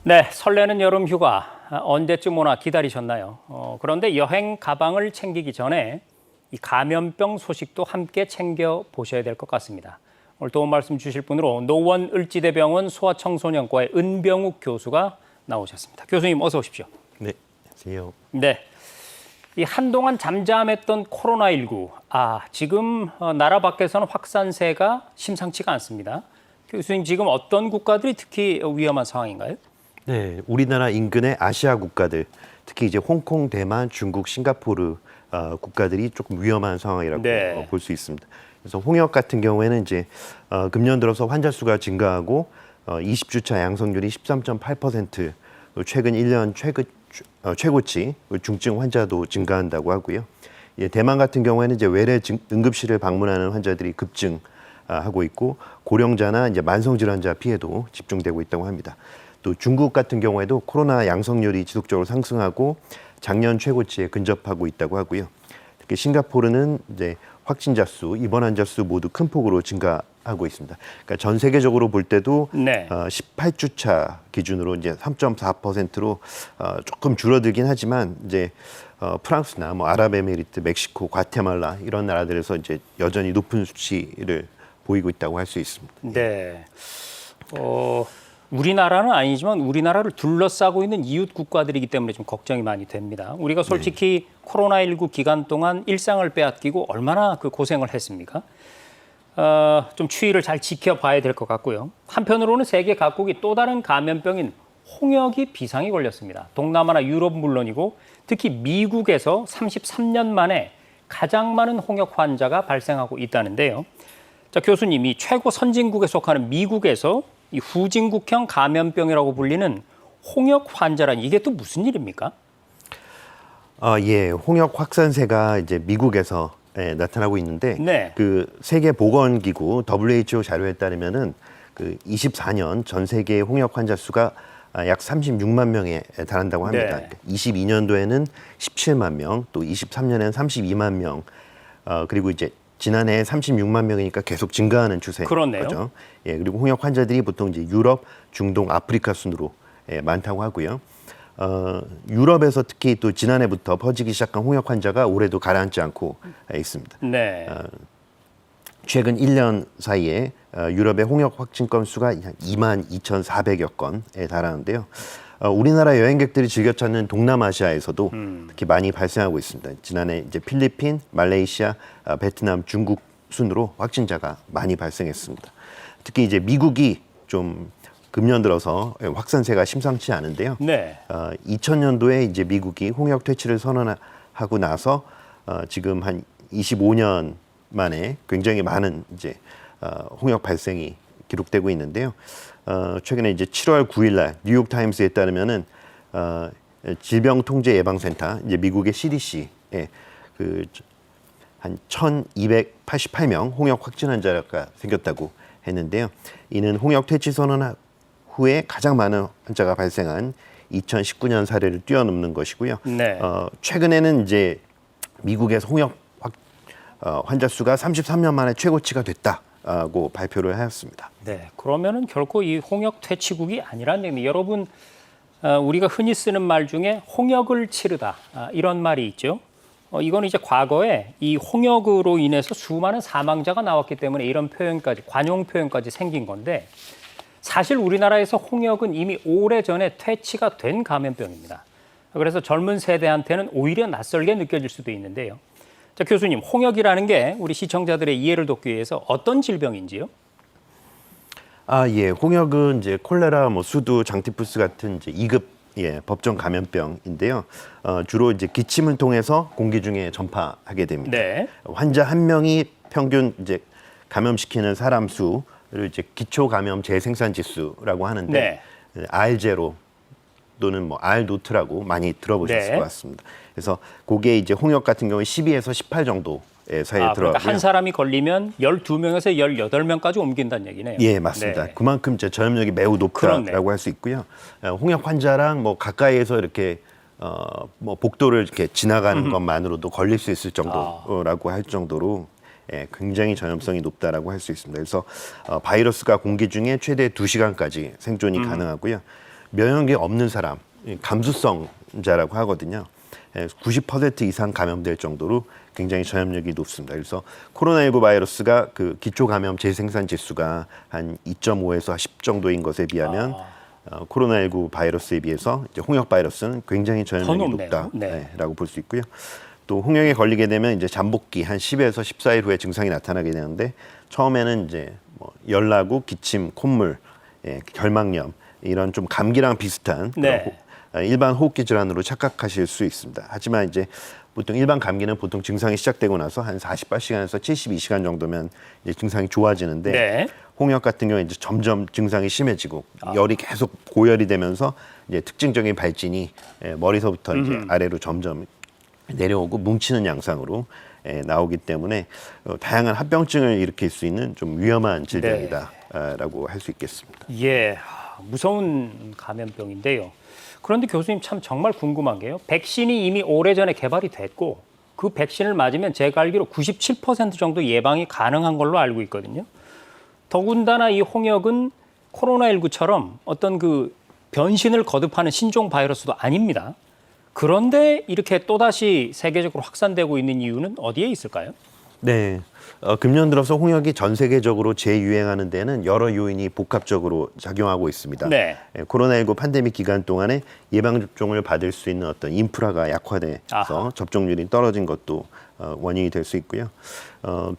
네, 설레는 여름 휴가 언제쯤 오나 기다리셨나요? 그런데 여행 가방을 챙기기 전에 이 감염병 소식도 함께 챙겨 보셔야 될 것 같습니다. 오늘 도움 말씀 주실 분으로 노원을지대병원 소아청소년과의 은병욱 교수가 나오셨습니다. 교수님 어서 오십시오. 네, 안녕하세요. 네, 이 한동안 잠잠했던 코로나19, 지금 나라 밖에서는 확산세가 심상치가 않습니다. 교수님 지금 어떤 국가들이 특히 위험한 상황인가요? 네, 우리나라 인근의 아시아 국가들, 특히 이제 홍콩, 대만, 중국, 싱가포르 국가들이 조금 위험한 상황이라고 네. 볼 수 있습니다. 그래서 홍역 같은 경우에는 이제 금년 들어서 환자 수가 증가하고 20주차 양성률이 13.8%, 최근 1년 최고치 중증 환자도 증가한다고 하고요. 예, 대만 같은 경우에는 이제 외래 응급실을 방문하는 환자들이 급증하고 있고 고령자나 이제 만성 질환자 피해도 집중되고 있다고 합니다. 또 중국 같은 경우에도 코로나 양성률이 지속적으로 상승하고 작년 최고치에 근접하고 있다고 하고요. 특히 싱가포르는 이제 확진자 수, 입원 환자 수 모두 큰 폭으로 증가하고 있습니다. 그러니까 전 세계적으로 볼 때도 네. 18주차 기준으로 이제 3.4%로 조금 줄어들긴 하지만 이제 프랑스나 뭐 아랍에미리트, 멕시코, 과테말라 이런 나라들에서 이제 여전히 높은 수치를 보이고 있다고 할 수 있습니다. 네. 우리나라는 아니지만 우리나라를 둘러싸고 있는 이웃 국가들이기 때문에 좀 걱정이 많이 됩니다. 우리가 솔직히 코로나19 기간 동안 일상을 빼앗기고 얼마나 그 고생을 했습니까? 좀 추이를 잘 지켜봐야 될 것 같고요. 한편으로는 세계 각국이 또 다른 감염병인 홍역이 비상이 걸렸습니다. 동남아나 유럽 물론이고 특히 미국에서 33년 만에 가장 많은 홍역 환자가 발생하고 있다는데요. 자, 교수님이 최고 선진국에 속하는 미국에서 이 후진국형 감염병이라고 불리는 홍역 환자란 이게 또 무슨 일입니까? 예, 홍역 확산세가 이제 미국에서 나타나고 있는데 네. 그 세계 보건기구 WHO 자료에 따르면은 그 24년 전 세계 홍역 환자 수가 약 36만 명에 달한다고 합니다. 네. 22년도에는 17만 명, 또 23년에는 32만 명, 그리고 이제 지난해 36만 명이니까 계속 증가하는 추세인 그렇네요. 거죠. 예, 그리고 홍역 환자들이 보통 이제 유럽, 중동, 아프리카 순으로 많다고 하고요. 유럽에서 특히 또 지난해부터 퍼지기 시작한 홍역 환자가 올해도 가라앉지 않고 있습니다. 네. 최근 1년 사이에 유럽의 홍역 확진 건수가 한 22,400여 건에 달하는데요. 우리나라 여행객들이 즐겨 찾는 동남아시아에서도 특히 많이 발생하고 있습니다. 지난해 이제 필리핀, 말레이시아, 베트남, 중국 순으로 확진자가 많이 발생했습니다. 특히 이제 미국이 좀 금년 들어서 확산세가 심상치 않은데요. 네. 2000년도에 이제 미국이 홍역 퇴치를 선언하고 나서 지금 한 25년 만에 굉장히 많은 이제 홍역 발생이 기록되고 있는데요. 최근에 이제 7월 9일 날 뉴욕 타임스에 따르면은 질병통제예방센터 이제 미국의 CDC에 그 한 1,288명 홍역 확진 환자가 생겼다고 했는데요. 이는 홍역 퇴치 선언 후에 가장 많은 환자가 발생한 2019년 사례를 뛰어넘는 것이고요. 네. 최근에는 이제 미국에서 홍역 환자 수가 33년 만에 최고치가 됐다고 발표를 하였습니다. 네. 그러면은 결코 이 홍역 퇴치국이 아니라는 얘기입니다. 여러분, 우리가 흔히 쓰는 말 중에 홍역을 치르다 이런 말이 있죠. 이건 이제 과거에 이 홍역으로 인해서 수많은 사망자가 나왔기 때문에 이런 표현까지 관용 표현까지 생긴 건데 사실 우리나라에서 홍역은 이미 오래전에 퇴치가 된 감염병입니다. 그래서 젊은 세대한테는 오히려 낯설게 느껴질 수도 있는데요. 자, 교수님, 홍역이라는 게 우리 시청자들의 이해를 돕기 위해서 어떤 질병인지요? 예, 홍역은 이제 콜레라, 뭐 수두, 장티푸스 같은 이제 2급 법정 감염병인데요. 주로 이제 기침을 통해서 공기 중에 전파하게 됩니다. 네. 환자 한 명이 평균 이제 감염시키는 사람 수를 이제 기초 감염 재생산 지수라고 하는데 R0 또는 뭐 R 노트라고 많이 들어보셨을 것 같습니다. 그래서 그게 이제 홍역 같은 경우에 12에서 18 정도 사이에 들어가고요. 그러니까 한 사람이 걸리면 12명에서 18명까지 옮긴다는 얘기네요. 예, 맞습니다. 네. 그만큼 이제 전염력이 매우 높다라고 할 수 있고요. 홍역 환자랑 뭐 가까이에서 이렇게 뭐 복도를 이렇게 지나가는 것만으로도 걸릴 수 있을 정도라고 할 정도로 굉장히 전염성이 높다라고 할 수 있습니다. 그래서 바이러스가 공기 중에 최대 2시간까지 생존이 가능하고요. 면역력이 없는 사람, 감수성자라고 하거든요. 90% 이상 감염될 정도로 굉장히 전염력이 높습니다. 그래서 코로나19 바이러스가 그 기초 감염 재생산 지수가 한 2.5에서 10 정도인 것에 비하면 코로나19 바이러스에 비해서 이제 홍역 바이러스는 굉장히 전염력이 높다라고 볼 수 있고요. 또 홍역에 걸리게 되면 이제 잠복기 한 10에서 14일 후에 증상이 나타나게 되는데 처음에는 이제 뭐 열나고 기침, 콧물, 결막염 이런 좀 감기랑 비슷한 일반 호흡기 질환으로 착각하실 수 있습니다. 하지만 이제 보통 일반 감기는 보통 증상이 시작되고 나서 한 48시간에서 72시간 정도면 이제 증상이 좋아지는데 홍역 같은 경우에 이제 점점 증상이 심해지고 열이 계속 고열이 되면서 이제 특징적인 발진이 머리서부터 이제 아래로 점점 내려오고 뭉치는 양상으로 나오기 때문에 다양한 합병증을 일으킬 수 있는 좀 위험한 질병이다라고 할 수 있겠습니다. 예, 무서운 감염병인데요. 그런데 교수님 참 정말 궁금한 게요. 백신이 이미 오래전에 개발이 됐고 그 백신을 맞으면 제가 알기로 97% 정도 예방이 가능한 걸로 알고 있거든요. 더군다나 이 홍역은 코로나19처럼 어떤 그 변신을 거듭하는 신종 바이러스도 아닙니다. 그런데 이렇게 또다시 세계적으로 확산되고 있는 이유는 어디에 있을까요? 네, 금년 들어서 홍역이 전 세계적으로 재유행하는 데는 여러 요인이 복합적으로 작용하고 있습니다. 코로나19 팬데믹 기간 동안에 예방접종을 받을 수 있는 어떤 인프라가 약화돼서 접종률이 떨어진 것도 원인이 될 수 있고요.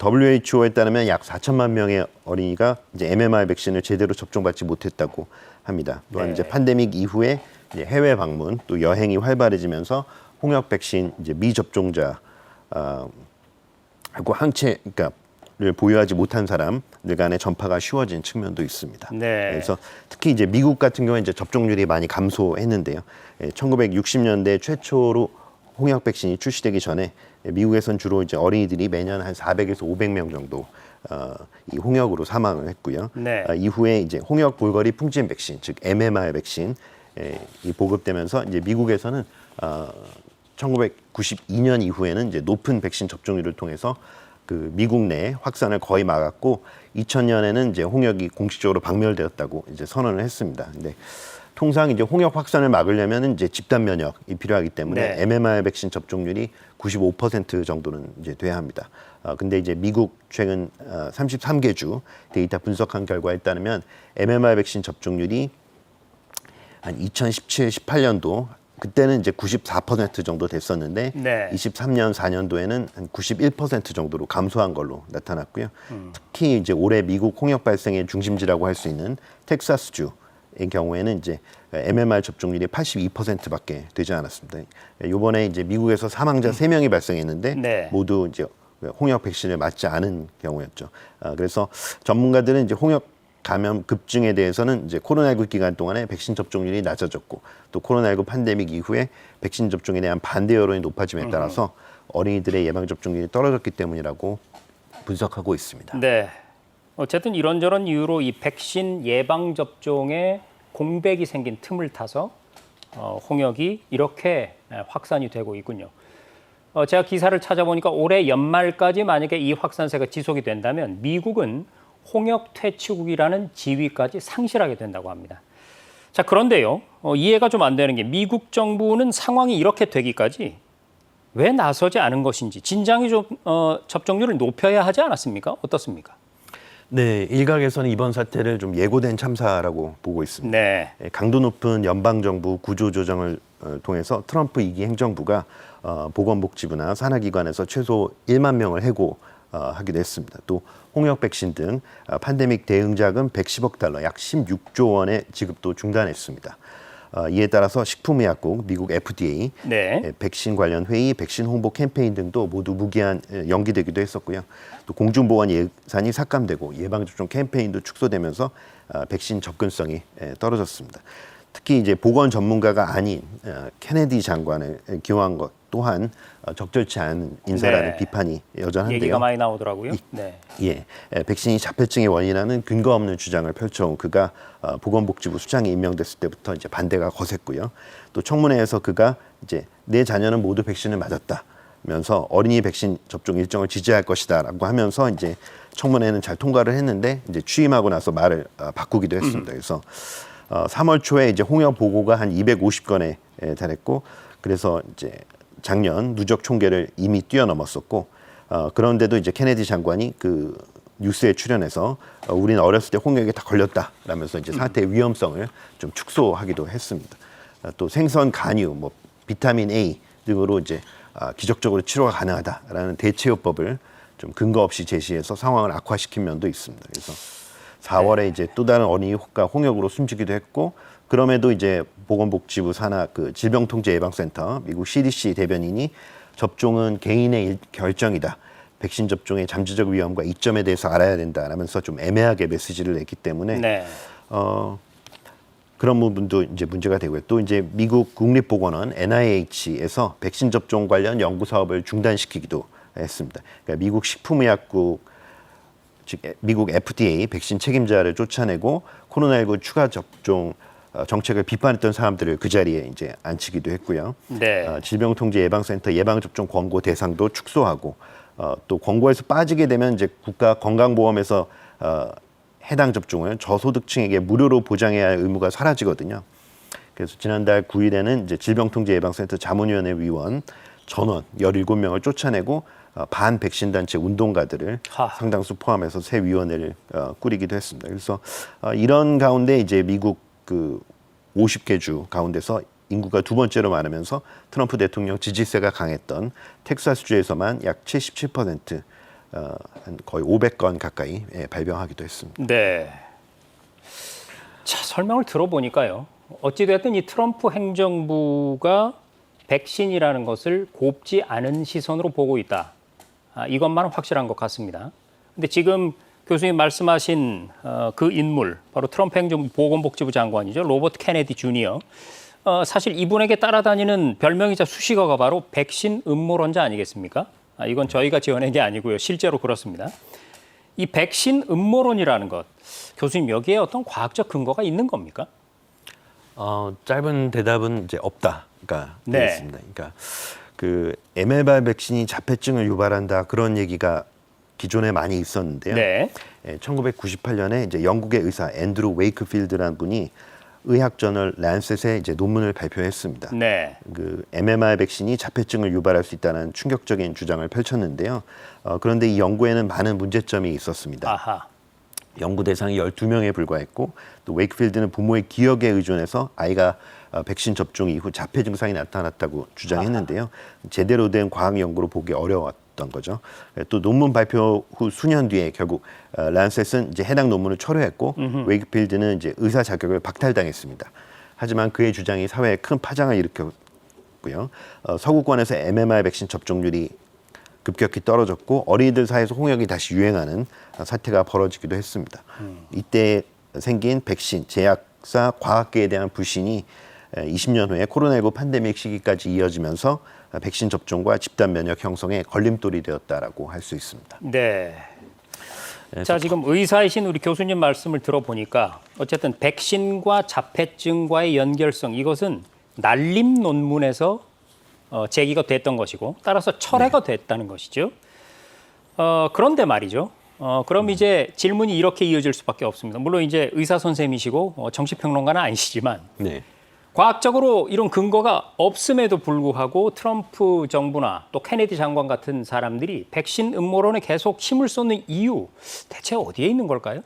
WHO에 따르면 약 4천만 명의 어린이가 이제 MMR 백신을 제대로 접종받지 못했다고 합니다. 또한 이제 팬데믹 이후에 이제 해외 방문 또 여행이 활발해지면서 홍역 백신 이제 미접종자 하고 항체를 보유하지 못한 사람들 간의 전파가 쉬워진 측면도 있습니다. 그래서 특히 이제 미국 같은 경우에 이제 접종률이 많이 감소했는데요. 1960년대 최초로 홍역 백신이 출시되기 전에 미국에선 주로 이제 어린이들이 매년 한 400에서 500명 정도 이 홍역으로 사망을 했고요. 이후에 이제 홍역 볼거리 풍진 백신, 즉 MMR 백신 이 보급되면서 이제 미국에서는 1992년 이후에는 이제 높은 백신 접종률을 통해서 그 미국 내 확산을 거의 막았고 2000년에는 이제 홍역이 공식적으로 박멸되었다고 이제 선언을 했습니다. 근데 통상 이제 홍역 확산을 막으려면 이제 집단 면역이 필요하기 때문에 MMR 백신 접종률이 95% 정도는 이제 돼야 합니다. 근데 이제 미국 최근 33개 주 데이터 분석한 결과에 따르면 MMR 백신 접종률이 한 2017, 18년도 그때는 이제 94% 정도 됐었는데 23년, 4년도에는 한 91% 정도로 감소한 걸로 나타났고요. 특히 이제 올해 미국 홍역 발생의 중심지라고 할 수 있는 텍사스주의 경우에는 이제 MMR 접종률이 82%밖에 되지 않았습니다. 이번에 이제 미국에서 사망자 3명이 발생했는데 모두 이제 홍역 백신을 맞지 않은 경우였죠. 그래서 전문가들은 이제 홍역 감염 급증에 대해서는 이제 코로나19 기간 동안에 백신 접종률이 낮아졌고 또 코로나19 팬데믹 이후에 백신 접종에 대한 반대 여론이 높아짐에 따라서 어린이들의 예방 접종률이 떨어졌기 때문이라고 분석하고 있습니다. 어쨌든 이런저런 이유로 이 백신 예방 접종에 공백이 생긴 틈을 타서 홍역이 이렇게 확산이 되고 있군요. 제가 기사를 찾아보니까 올해 연말까지 만약에 이 확산세가 지속이 된다면 미국은 홍역 퇴치국이라는 지위까지 상실하게 된다고 합니다. 자, 그런데요, 이해가 좀 안 되는 게 미국 정부는 상황이 이렇게 되기까지 왜 나서지 않은 것인지 진작에 좀 접종률을 높여야 하지 않았습니까? 어떻습니까? 네, 일각에서는 이번 사태를 좀 예고된 참사라고 보고 있습니다. 강도 높은 연방정부 구조조정을 통해서 트럼프 2기 행정부가 보건복지부나 산하기관에서 최소 1만 명을 해고하기도 했습니다. 또 홍역 백신 등 팬데믹 대응 자금 110억 달러, 약 16조 원의 지급도 중단했습니다. 이에 따라서 식품의약국, 미국 FDA, 백신 관련 회의, 백신 홍보 캠페인 등도 모두 무기한 연기되기도 했었고요. 또 공중보건 예산이 삭감되고 예방접종 캠페인도 축소되면서 백신 접근성이 떨어졌습니다. 특히 이제 보건 전문가가 아닌 케네디 장관을 기용한 것 또한 적절치 않은 인사라는 비판이 여전한데요. 얘기가 많이 나오더라고요. 백신이 자폐증의 원인이라는 근거 없는 주장을 펼쳐온 그가 보건복지부 수장이 임명됐을 때부터 이제 반대가 거셌고요. 또 청문회에서 그가 이제 내 자녀는 모두 백신을 맞았다면서 어린이 백신 접종 일정을 지지할 것이다라고 하면서 이제 청문회는 잘 통과를 했는데 이제 취임하고 나서 말을 바꾸기도 했습니다. 그래서 3월 초에 이제 홍역 보고가 한 250건에 달했고, 그래서 이제 작년 누적 총계를 이미 뛰어넘었었고, 그런데도 이제 케네디 장관이 그 뉴스에 출연해서 우리는 어렸을 때 홍역에 다 걸렸다라면서 이제 사태의 위험성을 좀 축소하기도 했습니다. 또 생선 간유, 뭐 비타민 A 등으로 이제 기적적으로 치료가 가능하다라는 대체요법을 좀 근거 없이 제시해서 상황을 악화시킨 면도 있습니다. 그래서 4월에 이제 또 다른 어린이가 홍역으로 숨지기도 했고, 그럼에도 이제 보건복지부 산하 그 질병통제예방센터 미국 CDC 대변인이 접종은 개인의 결정이다. 백신 접종의 잠재적 위험과 이점에 대해서 알아야 된다라면서 좀 애매하게 메시지를 냈기 때문에 네. 그런 부분도 이제 문제가 되고요. 또 이제 미국 국립보건원 NIH에서 백신 접종 관련 연구 사업을 중단시키기도 했습니다. 그러니까 미국 식품의약국 즉 미국 FDA 백신 책임자를 쫓아내고 코로나19 추가 접종 정책을 비판했던 사람들을 그 자리에 이제 앉히기도 했고요. 네. 질병통제예방센터 예방접종 권고 대상도 축소하고 또 권고에서 빠지게 되면 이제 국가건강보험에서 해당 접종을 저소득층에게 무료로 보장해야 할 의무가 사라지거든요. 그래서 지난달 9일에는 이제 질병통제예방센터 자문위원회 위원 전원 17명을 쫓아내고 반 백신 단체 운동가들을 상당수 포함해서 새 위원회를 꾸리기도 했습니다. 그래서 이런 가운데 이제 미국 그 50개 주 가운데서 인구가 두 번째로 많으면서 트럼프 대통령 지지세가 강했던 텍사스주에서만 약 77%, 거의 500건 가까이 발병하기도 했습니다. 네. 자, 설명을 들어보니까요. 어찌됐든 이 트럼프 행정부가 백신이라는 것을 곱지 않은 시선으로 보고 있다. 이것만은 확실한 것 같습니다. 근데 지금 교수님 말씀하신 그 인물, 바로 트럼프 행정부 보건복지부 장관이죠. 로버트 케네디 주니어. 사실 이분에게 따라다니는 별명이자 수식어가 바로 백신 음모론자 아니겠습니까? 이건 저희가 지어낸 게 아니고요. 실제로 그렇습니다. 이 백신 음모론이라는 것, 교수님 여기에 어떤 과학적 근거가 있는 겁니까? 짧은 대답은 이제 없다가 네. 되겠습니다. 그러니까 그 MLR 백신이 자폐증을 유발한다 그런 얘기가 기존에 많이 있었는데요. 네. 1998년에 이제 영국의 의사 앤드루 웨이크필드라는 분이 의학저널 란셋에 이제 논문을 발표했습니다. 네. 그 MMR 백신이 자폐증을 유발할 수 있다는 충격적인 주장을 펼쳤는데요. 그런데 이 연구에는 많은 문제점이 있었습니다. 아하. 연구 대상이 12명에 불과했고 또 웨이크필드는 부모의 기억에 의존해서 아이가 백신 접종 이후 자폐 증상이 나타났다고 주장했는데요. 제대로 된 과학 연구로 보기 어려웠던 거죠. 또 논문 발표 후 수년 뒤에 결국 란셋은 이제 해당 논문을 철회했고 웨이크필드는 이제 의사 자격을 박탈당했습니다. 하지만 그의 주장이 사회에 큰 파장을 일으켰고요. 서구권에서 MMR 백신 접종률이 급격히 떨어졌고 어린이들 사이에서 홍역이 다시 유행하는 사태가 벌어지기도 했습니다. 이때 생긴 백신, 제약사, 과학계에 대한 불신이 20년 후에 코로나19 팬데믹 시기까지 이어지면서 백신 접종과 집단 면역 형성에 걸림돌이 되었다라고 할 수 있습니다. 네. 자, 지금 의사이신 우리 교수님 말씀을 들어보니까 어쨌든 백신과 자폐증과의 연결성 이것은 난림 논문에서 제기가 됐던 것이고 따라서 철회가 됐다는 것이죠. 그런데 말이죠. 그럼 이제 질문이 이렇게 이어질 수밖에 없습니다. 물론 이제 의사 선생님이시고 정치평론가는 아니시지만 네. 과학적으로 이런 근거가 없음에도 불구하고 트럼프 정부나 또 케네디 장관 같은 사람들이 백신 음모론에 계속 힘을 쏟는 이유 대체 어디에 있는 걸까요?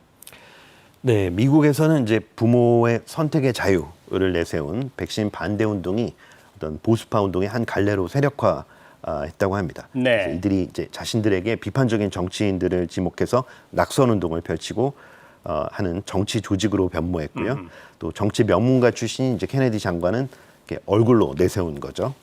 네, 미국에서는 이제 부모의 선택의 자유를 내세운 백신 반대 운동이 어떤 보수파 운동의 한 갈래로 세력화했다고 합니다. 네. 그래서 이들이 이제 자신들에게 비판적인 정치인들을 지목해서 낙선 운동을 펼치고 하는 정치 조직으로 변모했고요. 또 정치 명문가 출신인 이제 케네디 장관은 이렇게 얼굴로 내세운 거죠.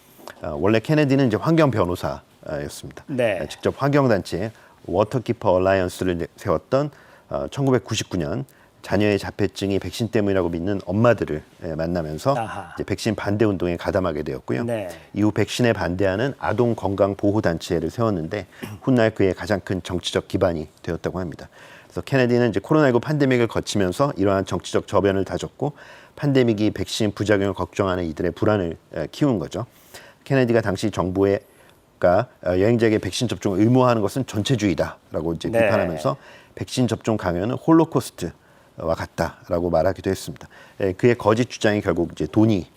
원래 케네디는 이제 환경 변호사였습니다. 네. 직접 환경 단체 워터키퍼 얼라이언스를 세웠던 1999년 자녀의 자폐증이 백신 때문이라고 믿는 엄마들을 만나면서 이제 백신 반대 운동에 가담하게 되었고요. 네. 이후 백신에 반대하는 아동 건강 보호 단체를 세웠는데 훗날 그의 가장 큰 정치적 기반이 되었다고 합니다. 그래서 케네디는 이제 코로나19 팬데믹을 거치면서 이러한 정치적 저변을 다졌고 팬데믹이 백신 부작용을 걱정하는 이들의 불안을 키운 거죠. 케네디가 당시 정부가 여행자에게 백신 접종을 의무화하는 것은 전체주의다라고 이제 네. 비판하면서 백신 접종 강요는 홀로코스트 같다라고 말하기도 했습니다. 그의 거짓 주장이 결국 이제 돈이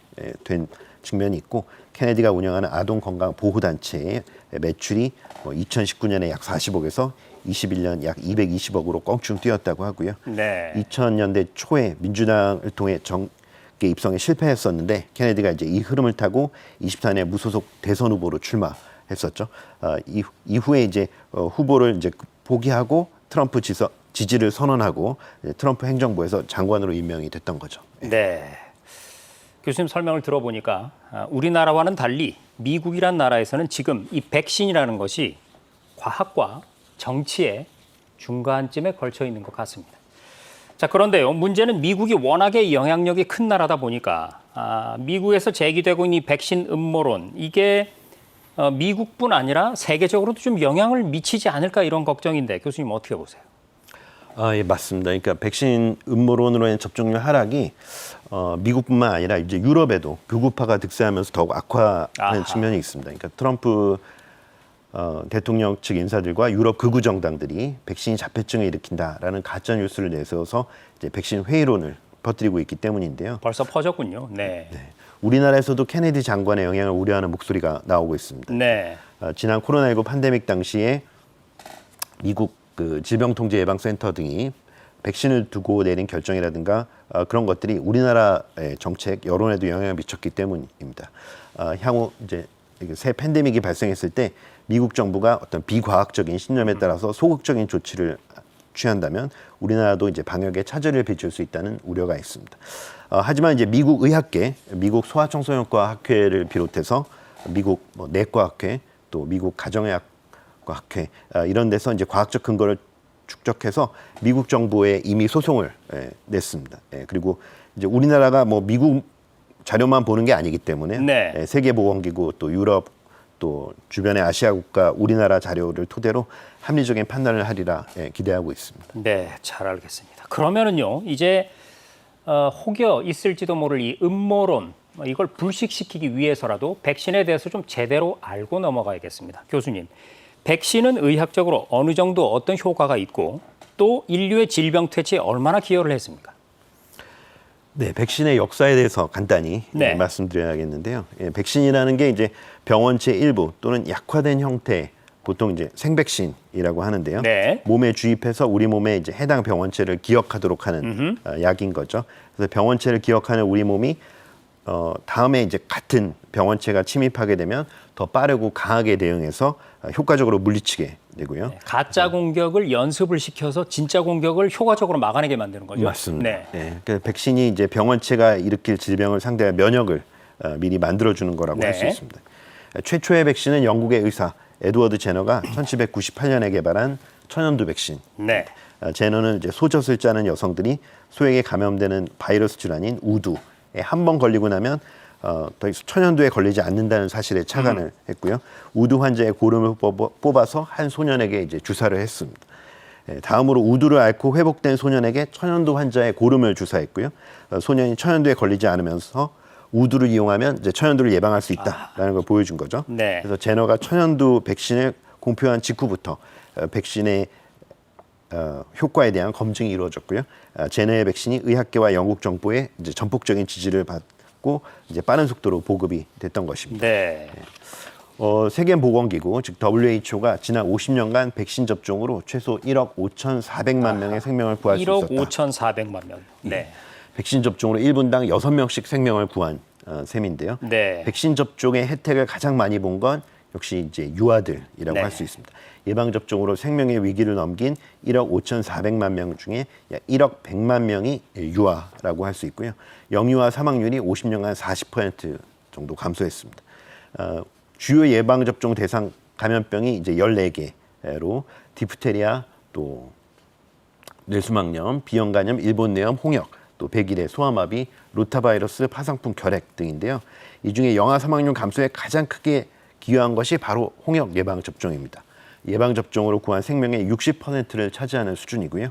된 측면이 있고 케네디가 운영하는 아동 건강 보호 단체의 매출이 2019년에 약 40억에서 21년 약 220억으로 껑충 뛰었다고 하고요. 네. 2000년대 초에 민주당을 통해 정계 입성에 실패했었는데 케네디가 이제 이 흐름을 타고 24년 무소속 대선 후보로 출마했었죠. 이후에 이제 후보를 이제 포기하고 트럼프 지지를 선언하고 트럼프 행정부에서 장관으로 임명이 됐던 거죠. 네. 교수님 설명을 들어보니까 우리나라와는 달리 미국이란 나라에서는 지금 이 백신이라는 것이 과학과 정치의 중간쯤에 걸쳐 있는 것 같습니다. 자, 그런데요. 문제는 미국이 워낙에 영향력이 큰 나라다 보니까 미국에서 제기되고 있는 이 백신 음모론 이게 미국뿐 아니라 세계적으로도 좀 영향을 미치지 않을까 이런 걱정인데 교수님 어떻게 보세요? 예, 맞습니다. 그러니까 백신 음모론으로 인한 접종률 하락이 미국뿐만 아니라 이제 유럽에도 극우파가 득세하면서 더욱 악화하는 측면이 있습니다. 그러니까 트럼프 대통령 측 인사들과 유럽 극우 정당들이 백신이 자폐증을 일으킨다라는 가짜 뉴스를 내세워서 이제 백신 회의론을 퍼뜨리고 있기 때문인데요. 벌써 퍼졌군요. 네. 우리나라에서도 케네디 장관의 영향을 우려하는 목소리가 나오고 있습니다. 네. 지난 코로나19 팬데믹 당시에 미국 질병통제예방센터 등이 백신을 두고 내린 결정이라든가 그런 것들이 우리나라의 정책 여론에도 영향을 미쳤기 때문입니다. 향후 이제 새 팬데믹이 발생했을 때 미국 정부가 어떤 비과학적인 신념에 따라서 소극적인 조치를 취한다면 우리나라도 이제 방역에 차질을 빚을 수 있다는 우려가 있습니다. 하지만 이제 미국 의학계, 미국 소아청소년과 학회를 비롯해서 미국 내과학회, 또 미국 가정의학과 학회 이런 데서 이제 과학적 근거를 축적해서 미국 정부에 이미 소송을 냈습니다. 그리고 이제 우리나라가 미국 자료만 보는 게 아니기 때문에 네. 세계보건기구 또 유럽 또 주변의 아시아 국가 우리나라 자료를 토대로 합리적인 판단을 하리라 기대하고 있습니다. 네, 잘 알겠습니다. 그러면은요, 이제 혹여 있을지도 모를 이 음모론 이걸 불식시키기 위해서라도 백신에 대해서 좀 제대로 알고 넘어가야겠습니다. 교수님, 백신은 의학적으로 어느 정도 어떤 효과가 있고 또 인류의 질병 퇴치에 얼마나 기여를 했습니까? 네, 백신의 역사에 대해서 간단히 말씀드려야겠는데요. 백신이라는 게 이제 병원체 일부 또는 약화된 형태, 보통 이제 생백신이라고 하는데요. 네. 몸에 주입해서 우리 몸에 이제 해당 병원체를 기억하도록 하는 약인 거죠. 그래서 병원체를 기억하는 우리 몸이 다음에 이제 같은 병원체가 침입하게 되면 더 빠르고 강하게 대응해서 효과적으로 물리치게 되고요. 네, 가짜 공격을 연습을 시켜서 진짜 공격을 효과적으로 막아내게 만드는 거죠. 맞습니다. 네. 그러니까 백신이 이제 병원체가 일으킬 질병을 상대할 면역을 미리 만들어주는 거라고 할 수 있습니다. 최초의 백신은 영국의 의사 에드워드 제너가 1798년에 개발한 천연두 백신. 네. 제너는 이제 소젖을 짜는 여성들이 소에게 감염되는 바이러스 질환인 우두에 한 번 걸리고 나면 더 이상 천연두에 걸리지 않는다는 사실에 착안을 했고요. 우두 환자의 고름을 뽑아서 한 소년에게 이제 주사를 했습니다. 다음으로 우두를 앓고 회복된 소년에게 천연두 환자의 고름을 주사했고요. 소년이 천연두에 걸리지 않으면서 우두를 이용하면 이제 천연두를 예방할 수 있다라는 걸 보여준 거죠. 네. 그래서 제너가 천연두 백신을 공표한 직후부터 백신의 효과에 대한 검증이 이루어졌고요. 제너의 백신이 의학계와 영국 정부의 이제 전폭적인 지지를 받고 이제 빠른 속도로 보급이 됐던 것입니다. 네. 세계보건기구 즉 WHO가 지난 50년간 백신 접종으로 최소 1억 5,400만 명의 생명을 구할 수 있었다. 1억 5,400만 명. 네. 백신 접종으로 1분당 6명씩 생명을 구한 셈인데요. 네. 백신 접종의 혜택을 가장 많이 본 건 역시 이제 유아들이라고 네. 할 수 있습니다. 예방 접종으로 생명의 위기를 넘긴 1억 5,400만 명 중에 약 1억 100만 명이 유아라고 할 수 있고요. 영유아 사망률이 50년간 40% 정도 감소했습니다. 주요 예방 접종 대상 감염병이 이제 14개로 디프테리아, 또 뇌수막염, 비형간염, 일본뇌염, 홍역, 또 백일의 소아마비, 로타바이러스, 파상풍, 결핵 등인데요. 이 중에 영아 사망률 감소에 가장 크게 기여한 것이 바로 홍역 예방 접종입니다. 예방 접종으로 구한 생명의 60%를 차지하는 수준이고요.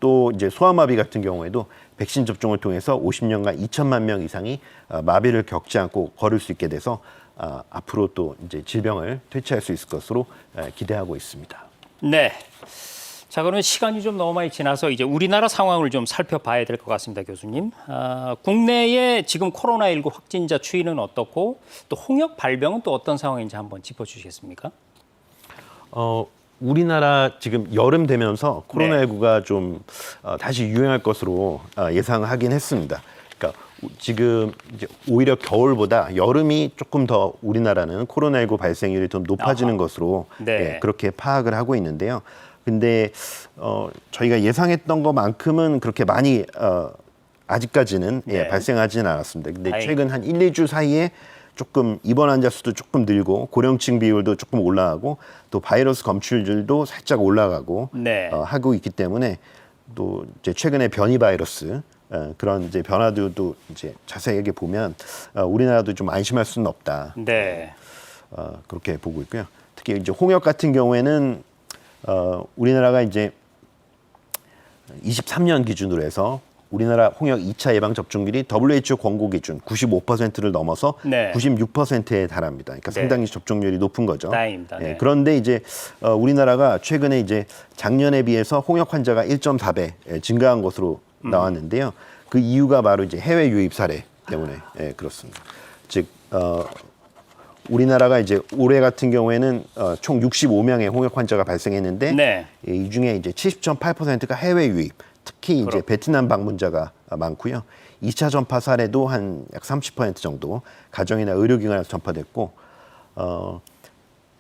또 이제 소아마비 같은 경우에도 백신 접종을 통해서 50년간 2천만 명 이상이 마비를 겪지 않고 걸을 수 있게 돼서 앞으로 또 이제 질병을 퇴치할 수 있을 것으로 기대하고 있습니다. 네. 자, 그러면 시간이 좀 너무 많이 지나서 이제 우리나라 상황을 좀 살펴봐야 될 것 같습니다, 교수님. 국내에 지금 코로나19 확진자 추이는 어떻고 또 홍역 발병은 또 어떤 상황인지 한번 짚어주시겠습니까? 우리나라 지금 여름 되면서 코로나19가 좀 다시 유행할 것으로 예상하긴 했습니다. 그러니까 지금 이제 오히려 겨울보다 여름이 조금 더 우리나라는 코로나19 발생률이 좀 높아지는 것으로 네. 그렇게 파악을 하고 있는데요. 근데 저희가 예상했던 것만큼은 그렇게 많이 아직까지는 네. 발생하지는 않았습니다. 근데 다행히. 최근 한 1, 2주 사이에 조금 입원 환자 수도 조금 늘고 고령층 비율도 조금 올라가고 또 바이러스 검출률도 살짝 올라가고 네. 하고 있기 때문에 또 이제 최근에 변이 바이러스 그런 이제 변화들도 이제 자세하게 보면 우리나라도 좀 안심할 수는 없다. 네. 그렇게 보고 있고요. 특히 이제 홍역 같은 경우에는 우리나라가 이제 23년 기준으로 해서 우리나라 홍역 2차 예방 접종률이 WHO 권고 기준 95%를 넘어서 네. 96%에 달합니다. 그러니까 네. 상당히 접종률이 높은 거죠. 다행입니다. 네. 그런데 이제 우리나라가 최근에 이제 작년에 비해서 홍역 환자가 1.4배 증가한 것으로 나왔는데요. 그 이유가 바로 이제 해외 유입 사례 때문에 그렇습니다. 즉 우리나라가 이제 올해 같은 경우에는 총 65명의 홍역 환자가 발생했는데 네. 이 중에 이제 70.8%가 해외 유입, 특히 이제 베트남 방문자가 많고요. 2차 전파 사례도 한 약 30% 정도 가정이나 의료기관에서 전파됐고,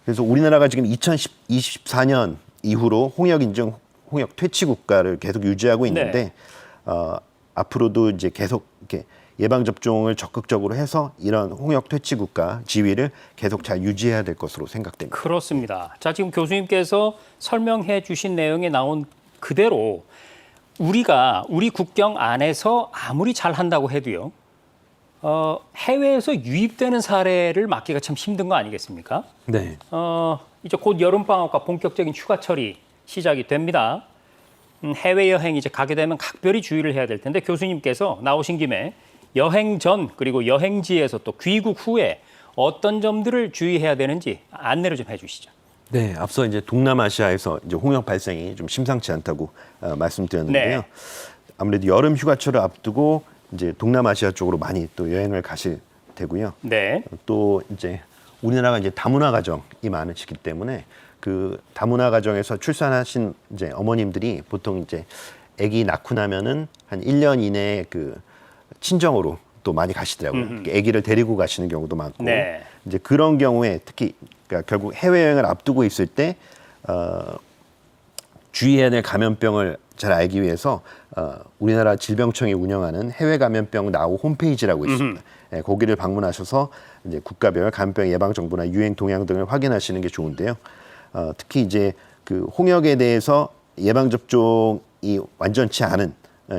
그래서 우리나라가 지금 2024년 이후로 홍역 인증, 홍역 퇴치 국가를 계속 유지하고 있는데 앞으로도 이제 계속 이렇게 예방 접종을 적극적으로 해서 이런 홍역 퇴치 국가 지위를 계속 잘 유지해야 될 것으로 생각됩니다. 그렇습니다. 자, 지금 교수님께서 설명해 주신 내용에 나온 그대로 우리가 우리 국경 안에서 아무리 잘한다고 해도요. 해외에서 유입되는 사례를 막기가 참 힘든 거 아니겠습니까? 네. 이제 곧 여름방학과 본격적인 휴가철이 시작이 됩니다. 해외여행 이제 가게 되면 각별히 주의를 해야 될 텐데 교수님께서 나오신 김에 여행 전 그리고 여행지에서 또 귀국 후에 어떤 점들을 주의해야 되는지 안내를 좀 해주시죠. 네, 앞서 이제 동남아시아에서 이제 홍역 발생이 좀 심상치 않다고 말씀드렸는데요. 네. 아무래도 여름 휴가철을 앞두고 이제 동남아시아 쪽으로 많이 또 여행을 가실 테고요. 네. 또 이제 우리나라가 이제 다문화 가정이 많으시기 때문에 그 다문화 가정에서 출산하신 이제 어머님들이 보통 이제 아기 낳고 나면은 한 1년 이내에 그 친정으로 또 많이 가시더라고요. 아기를 데리고 가시는 경우도 많고 네. 이제 그런 경우에 특히 그러니까 결국 해외여행을 앞두고 있을 때 주의해야 될 감염병을 잘 알기 위해서 우리나라 질병청이 운영하는 해외 감염병 나우 홈페이지라고 있습니다. 거기를 방문하셔서 이제 국가별 감염병 예방 정보나 유행 동향 등을 확인하시는 게 좋은데요. 특히 이제 그 홍역에 대해서 예방 접종이 완전치 않은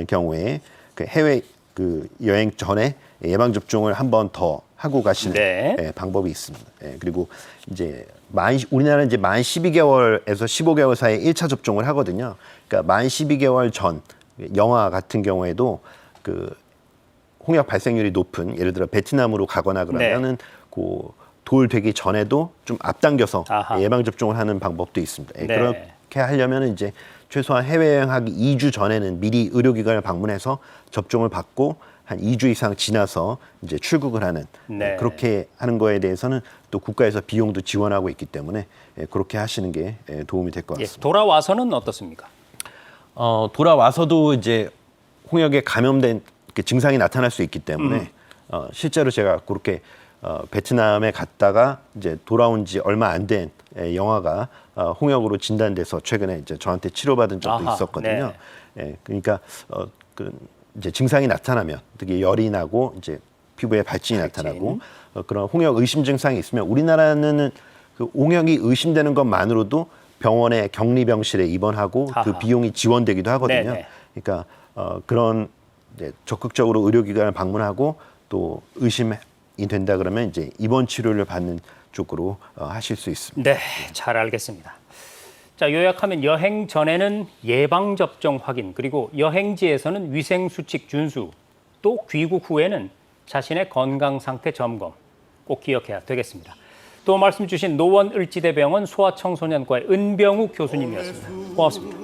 경우에 그 해외 그 여행 전에 예방 접종을 한 번 더 하고 가시는 네. 방법이 있습니다. 그리고 이제 우리나라는 이제 만 12개월에서 15개월 사이에 1차 접종을 하거든요. 그러니까 만 12개월 전 영아 같은 경우에도 그 홍역 발생률이 높은 예를 들어 베트남으로 가거나 그러면은 그 돌 되기 전에도 좀 앞당겨서 아하. 예방 접종을 하는 방법도 있습니다. 네. 그렇게 하려면 이제 최소한 해외여행하기 2주 전에는 미리 의료기관을 방문해서 접종을 받고 한 2주 이상 지나서 이제 출국을 하는 네. 그렇게 하는 거에 대해서는 또 국가에서 비용도 지원하고 있기 때문에 그렇게 하시는 게 도움이 될 것 예, 같습니다. 돌아와서는 어떻습니까? 돌아와서도 이제 홍역에 감염된 증상이 나타날 수 있기 때문에 실제로 제가 그렇게 베트남에 갔다가 이제 돌아온 지 얼마 안 된 영아가 홍역으로 진단돼서 최근에 이제 저한테 치료받은 적도 아하, 있었거든요. 그러니까 이제 증상이 나타나면 특히 열이 나고 이제 피부에 발진이 나타나고 그런 홍역 의심 증상이 있으면 우리나라는 그 홍역이 의심되는 것만으로도 병원에 격리병실에 입원하고 아하. 그 비용이 지원되기도 하거든요. 네네. 그러니까 그런 이제 적극적으로 의료기관을 방문하고 또 의심이 된다 그러면 이제 입원 치료를 받는 쪽으로 하실 수 있습니다. 네, 잘 알겠습니다. 자, 요약하면 여행 전에는 예방 접종 확인, 그리고 여행지에서는 위생 수칙 준수, 또 귀국 후에는 자신의 건강 상태 점검 꼭 기억해야 되겠습니다. 또 말씀 주신 노원을지대병원 소아청소년과의 은병욱 교수님이었습니다. 고맙습니다.